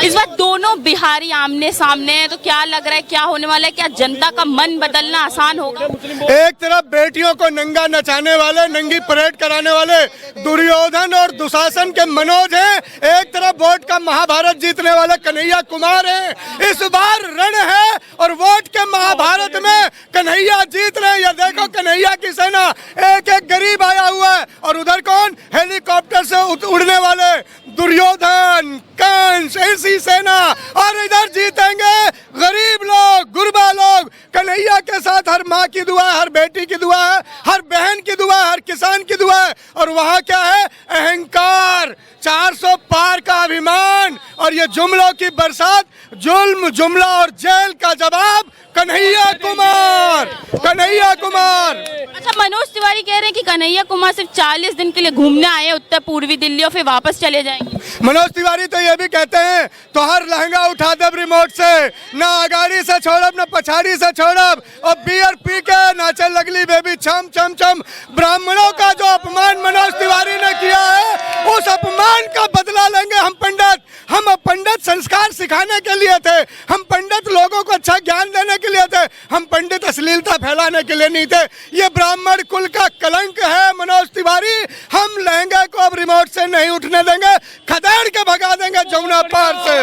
इस बार दोनों बिहारी आमने सामने हैं, तो क्या लग रहा है, क्या होने वाला है? क्या जनता का मन बदलना आसान होगा? एक तरफ बेटियों को नंगा नचाने वाले, नंगी परेड कराने वाले दुर्योधन और दुशासन के मनोज हैं, एक तरफ वोट का महाभारत जीतने वाले कन्हैया कुमार हैं। इस बार रण है और वोट के महाभारत में कन्हैया जीत रहे हैं। ये देखो कन्हैया की सेना, एक एक गरीब आया हुआ है और उधर कौन, हेलीकॉप्टर से उड़ने वाले दुर्योधन, कंस, ऐसी सेना। और इधर जीतेंगे गरीब लोग, गुरबा लोग। कन्हैया के साथ हर माँ की दुआ है, हर बेटी की दुआ है, हर बहन की दुआ है, हर किसान की दुआ है। और वहाँ क्या है, अहंकार, 400 पार का अभिमान और ये जुमलों की बरसात, जुल्म, जुमला और जेल का जवाब कन्हैया कुमार, कन्हैया कुमार। अच्छा, मनोज तिवारी कह रहे हैं कि कन्हैया कुमार सिर्फ 40 दिन के लिए घूमने आए उत्तर पूर्वी दिल्ली और फिर वापस चले जाएंगे। मनोज तिवारी तो ये भी कहते हैं, तो हर लहंगा उठा दब रिमोट से, ना आगाड़ी से छोड़ब ना पछाड़ी से छोड़ब, और बियर पी के नाचे लगली बेबी छम छम छम। ब्राह्मणों का जो अपमान मनोज तिवारी ने किया है, उस अपमान का बदला लेंगे हम पंडित। हम पंडित संस्कार सिखाने के लिए थे, हम पंडित लोगों को अच्छा ज्ञान देने के लिए थे, हम पंडित अश्लीलता फैलाने के लिए नहीं थे। ये ब्राह्मण कुल का कलंक है मनोज तिवारी। हम लहंगे को अब रिमोट से नहीं उठने देंगे, खदेड़ के भगा देंगे जमुना पार से।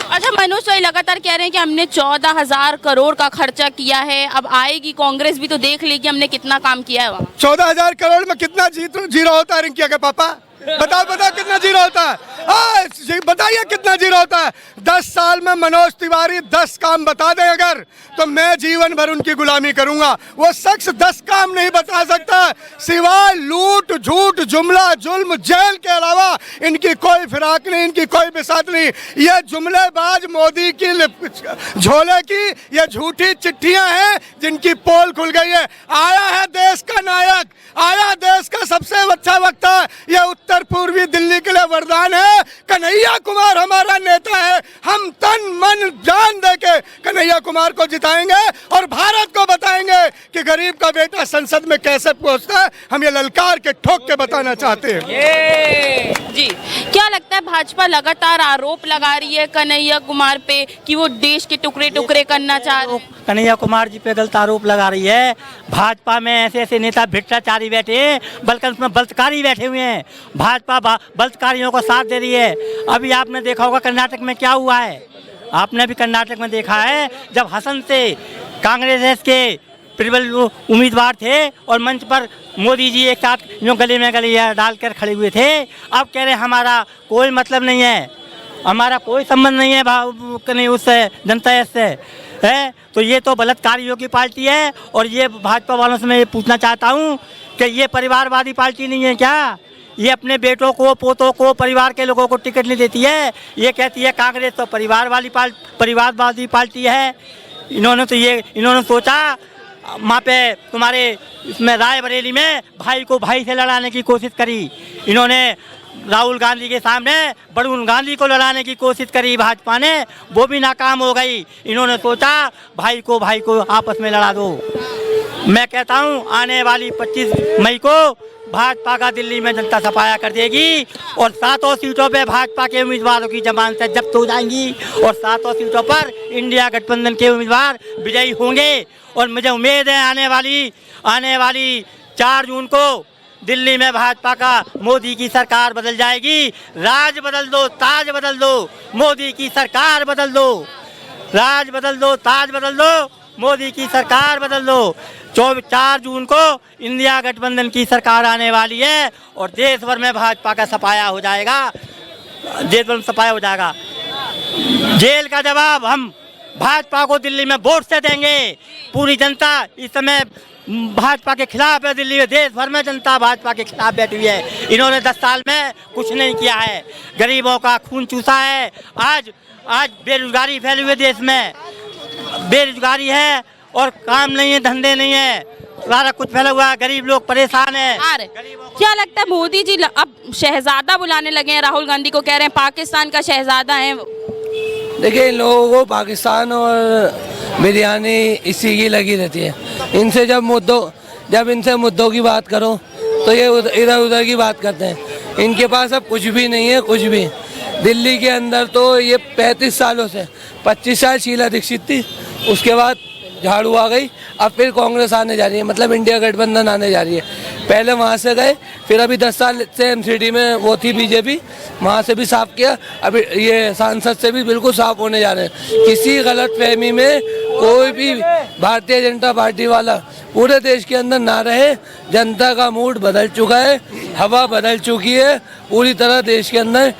अच्छा, मनोज तिवारी लगातार कह रहे हैं कि हमने 14,000 करोड़ का खर्चा किया है, अब आएगी कांग्रेस भी तो देख लेगी हमने कितना काम किया है वहाँ। 14,000 करोड़ में कितना जीरो होता है रिंकिया के पापा? बताओ बताओ कितना जीरो होता है? बताइए कितना जीरो होता है? 10 साल में मनोज तिवारी 10 काम बता दें अगर, तो मैं जीवन भर उनकी गुलामी करूंगा। वो शख्स 10 काम नहीं बता सकता सिवाय लूट, झूठ, जुमला, जुल्म, जेल के अलावा इनकी कोई फिराक नहीं, इनकी कोई बिसात नहीं। ये जुमलेबाज मोदी की झोले की ये झूठी चिट्ठियां हैं जिनकी पोल खुल गई है। आया है देश का नायक, आया देश का सबसे अच्छा वक्ता, ये उत्तर पूर्वी दिल्ली के लिए वरदान है। कन्हैया कुमार हमारा नेता है, हम तन मन जान देके कन्हैया कुमार को जिताएंगे और भारत को बताएंगे कि गरीब का बेटा संसद में कैसे पहुंचता है। हम ये ललकार के ठोक के बताना चाहते हैं। जी, क्या लगता है, भाजपा लगातार आरोप लगा रही है कन्हैया कुमार पे कि वो देश के टुकड़े टुकड़े करना चाह रहे हैं? कन्हैया कुमार जी पे गलत आरोप लगा रही है। भाजपा में ऐसे ऐसे नेता भ्रष्टाचारी बैठे हैं, बल्कि उसमें बलात्कारी बैठे हुए हैं। भाजपा बलात्कारियों को साथ दे रही है। अभी आपने देखा होगा कर्नाटक में क्या हुआ है, आपने भी कर्नाटक में देखा है, जब हसन से कांग्रेस के प्रबल उम्मीदवार थे और मंच पर मोदी जी एक साथ जो गले में गले डालकर खड़े हुए थे। अब कह रहे हमारा कोई मतलब नहीं है, हमारा कोई संबंध नहीं है नहीं उससे, जनता से है। तो ये तो बलात्कारियों की पार्टी है। और ये भाजपा वालों से मैं ये पूछना चाहता हूँ कि ये परिवारवादी पार्टी नहीं है क्या? ये अपने बेटों को, पोतों को, परिवार के लोगों को टिकट नहीं देती है। ये कहती है कांग्रेस तो परिवारवादी पार्टी है। इन्होंने सोचा वहाँ पे तुम्हारे इसमें रायबरेली में भाई को भाई से लड़ाने की कोशिश करी। इन्होंने राहुल गांधी के सामने वरुण गांधी को लड़ाने की कोशिश करी भाजपा ने, वो भी नाकाम हो गई। इन्होंने सोचा भाई को आपस में लड़ा दो। मैं कहता हूँ आने वाली 25 मई को भाजपा का दिल्ली में जनता सफाया कर देगी और 7 सीटों पे भाजपा के उम्मीदवारों की जमानतें जब्त हो जाएंगी और 7 सीटों पर इंडिया गठबंधन के उम्मीदवार विजयी होंगे। और मुझे उम्मीद है आने वाली 4 जून को दिल्ली में भाजपा का मोदी की सरकार बदल जाएगी। राज बदल दो, ताज बदल दो, मोदी की सरकार बदल दो। राज बदल दो, ताज बदल दो, मोदी की सरकार बदल दो। 4 जून को इंडिया गठबंधन की सरकार आने वाली है और देश भर में भाजपा का सफाया हो जाएगा, देश भर में सफाया हो जाएगा। जेल का जवाब हम भाजपा को दिल्ली में वोट से देंगे। पूरी जनता इस समय भाजपा के खिलाफ है, दिल्ली में देश भर में जनता भाजपा के खिलाफ बैठी हुई है। इन्होंने 10 साल में कुछ नहीं किया है, गरीबों का खून चूसा है। आज बेरोजगारी फैली हुई है, देश में बेरोजगारी है और काम नहीं है, धंधे नहीं है, सारा कुछ फैला हुआ है, गरीब लोग परेशान है। क्या लगता है, मोदी जी अब शहजादा बुलाने लगे हैं, राहुल गांधी को कह रहे हैं पाकिस्तान का शहजादा है? देखिए, इन लोगों को पाकिस्तान और बिरयानी इसी की लगी रहती है। इनसे जब इनसे मुद्दों की बात करो तो ये इधर उधर की बात करते हैं। इनके पास अब कुछ भी नहीं है, कुछ भी। दिल्ली के अंदर तो ये 35 सालों से 25 साल शीला दीक्षित थी, उसके बाद झाड़ू आ गई, अब फिर कांग्रेस आने जा रही है, मतलब इंडिया गठबंधन आने जा रही है। पहले वहाँ से गए, फिर अभी 10 साल से एमसीडी में वो थी बीजेपी, वहाँ से भी साफ किया, अभी ये सांसद से भी बिल्कुल साफ होने जा रहे हैं। किसी गलत फहमी में कोई भी भारतीय जनता पार्टी वाला पूरे देश के अंदर ना रहे। जनता का मूड बदल चुका है, हवा बदल चुकी है पूरी तरह देश के अंदर।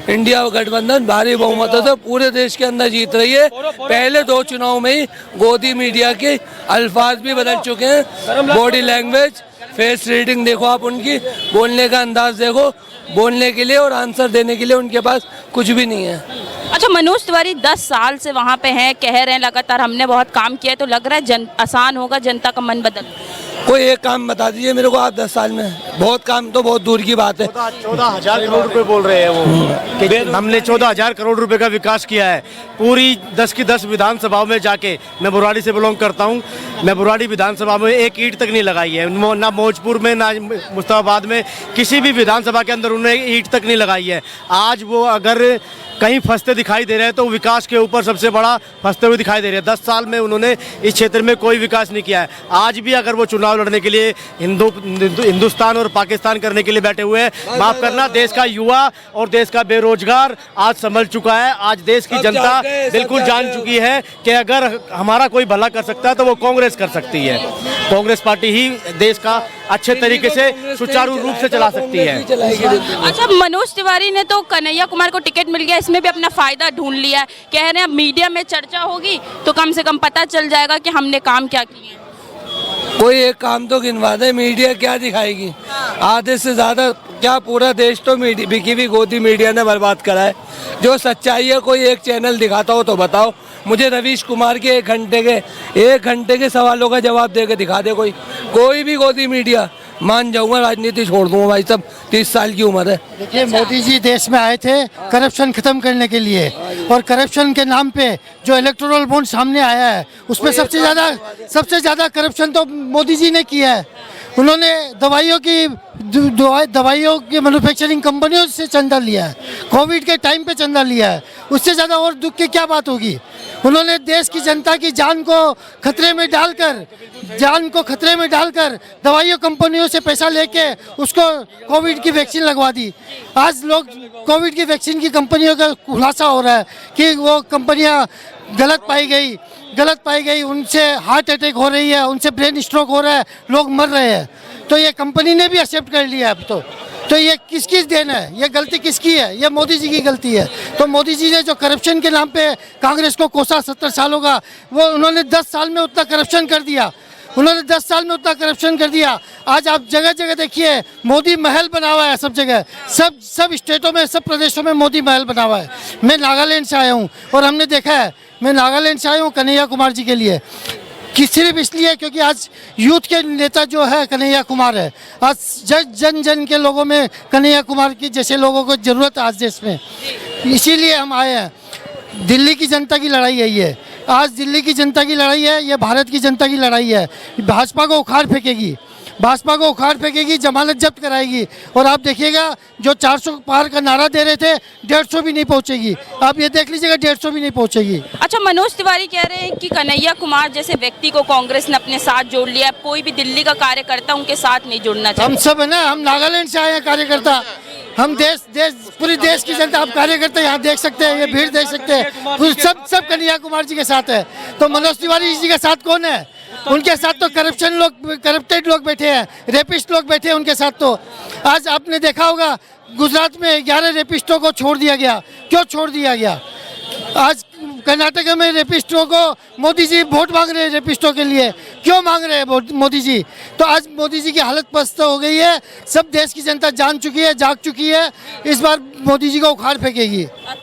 इंडिया गठबंधन भारी बहुमतों से पूरे देश के अंदर जीत रही है। पहले 2 चुनाव में ही गोदी मीडिया के अल्फाज भी बदल चुके हैं, बॉडी लैंग्वेज, फेस रीडिंग देखो आप उनकी, बोलने का अंदाज देखो, बोलने के लिए और आंसर देने के लिए उनके पास कुछ भी नहीं है। अच्छा, मनोज तिवारी 10 साल से वहाँ पे हैं, कह रहे हैं लगातार हमने बहुत काम किया है, तो लग रहा है आसान होगा जनता का मन बदल? कोई एक काम बता दीजिए मेरे को आप 10 साल में। बहुत काम तो बहुत दूर की बात है। 14,000 करोड़ रुपए बोल रहे हैं वो कि हमने 14,000 करोड़ रुपए का विकास किया है पूरी 10 की 10 विधानसभाओं में जाके। मैं बुराड़ी से बिलोंग करता हूँ, मैं बुराड़ी विधानसभा में एक ईंट तक नहीं लगाई है, ना मौजपुर में ना मुस्ताबाद में, किसी भी विधानसभा के अंदर उन्होंने ईंट तक नहीं लगाई है। आज वो अगर कहीं फंसते दिखाई दे रहे हैं तो विकास के ऊपर सबसे बड़ा फंसते हुए दिखाई दे रहे हैं। 10 साल में उन्होंने इस क्षेत्र में कोई विकास नहीं किया है। आज भी अगर वो चुनाव लड़ने के लिए हिंदुस्तान और पाकिस्तान करने के लिए बैठे हुए हैं, माफ करना, देश का युवा और देश का बेरोजगार आज संभल चुका है। आज देश की जनता बिल्कुल जान चुकी है कि अगर हमारा कोई भला कर सकता है तो वो कांग्रेस कर सकती है। कांग्रेस पार्टी ही देश का अच्छे तरीके से सुचारू रूप से चला सकती है। अच्छा, मनोज तिवारी ने तो कन्हैया कुमार को टिकट मिल गया, इसमें भी अपना फायदा ढूंढ लिया है। कह रहे हैं अब मीडिया में चर्चा होगी तो कम से कम पता चल जाएगा कि हमने काम क्या किए। कोई एक काम तो गिनवा दे, मीडिया क्या दिखाएगी? आधे से ज्यादा क्या पूरा देश तो बिकी हुई गोदी मीडिया ने बर्बाद करा है। जो सच्चाई है कोई एक चैनल दिखाता हो तो बताओ मुझे। रवीश कुमार के 1 घंटे के सवालों का जवाब दे के दिखा दे कोई भी गोदी मीडिया, मान जाऊंगा, राजनीति छोड़ दूंगा भाई साहब, 30 साल की उम्र है। देखिए, मोदी जी देश में आए थे करप्शन खत्म करने के लिए, और करप्शन के नाम पे जो इलेक्टोरल बॉन्ड सामने आया है उसमें सबसे ज्यादा करप्शन तो मोदी जी ने किया है। उन्होंने दवाइयों की मैन्युफैक्चरिंग कंपनियों से चंदा लिया है, कोविड के टाइम पे चंदा लिया है, उससे ज़्यादा और दुख की क्या बात होगी। उन्होंने देश की जनता की जान को खतरे में डालकर दवाइयों कंपनियों से पैसा लेके उसको कोविड की वैक्सीन लगवा दी। आज लोग कोविड की वैक्सीन की कंपनियों का खुलासा हो रहा है कि वो कंपनियां गलत पाई गई, उनसे हार्ट अटैक हो रही है, उनसे ब्रेन स्ट्रोक हो रहा है, लोग मर रहे हैं। तो ये कंपनी ने भी एक्सेप्ट कर लिया अब तो ये किसकी देन है? ये गलती किसकी है? ये मोदी जी की गलती है। तो मोदी जी ने जो करप्शन के नाम पे कांग्रेस को कोसा 70 सालों का, वो उन्होंने 10 साल में उतना करप्शन कर दिया। आज आप जगह जगह देखिए मोदी महल बना हुआ है, सब जगह, सब स्टेटों में, सब प्रदेशों में मोदी महल बना हुआ है। मैं नागालैंड से आया हूँ और हमने देखा है, मैं नागालैंड से आया हूँ कन्हैया कुमार जी के लिए, कि सिर्फ इसलिए क्योंकि आज यूथ के नेता जो है कन्हैया कुमार है। आज जन के लोगों में कन्हैया कुमार की जैसे लोगों को ज़रूरत है आज देश में, इसीलिए हम आए हैं। दिल्ली की जनता की लड़ाई है ये, आज दिल्ली की जनता की लड़ाई है, ये भारत की जनता की लड़ाई है। भाजपा को उखाड़ फेंकेगी, जमानत जब्त कराएगी, और आप देखिएगा जो 400 पार का नारा दे रहे थे 150 भी नहीं पहुंचेगी। आप ये देख लीजिएगा 150 भी नहीं पहुंचेगी। अच्छा, मनोज तिवारी कह रहे हैं कि कन्हैया कुमार जैसे व्यक्ति को कांग्रेस ने अपने साथ जोड़ लिया, अब कोई भी दिल्ली का कार्यकर्ता उनके साथ नहीं जुड़ना चाहिए। हम सब है ना, हम नागालैंड से आए हैं कार्यकर्ता, हम पूरी देश की जनता, आप कार्यकर्ता यहाँ देख सकते हैं, ये भीड़ देख सकते हैं, सब कन्हैया कुमार जी के साथ है। तो मनोज तिवारी जी के साथ कौन है? उनके साथ तो करप्टेड लोग बैठे हैं, रेपिस्ट लोग बैठे हैं उनके साथ। तो आज आपने देखा होगा गुजरात में 11 रेपिस्टों को छोड़ दिया गया। क्यों छोड़ दिया गया? आज कर्नाटक में रेपिस्टों को मोदी जी वोट मांग रहे हैं, रेपिस्टों के लिए क्यों मांग रहे हैं मोदी जी? तो आज मोदी जी की हालत पस्त हो गई है, सब देश की जनता जान चुकी है, जाग चुकी है, इस बार मोदी जी को उखाड़ फेंकेगी।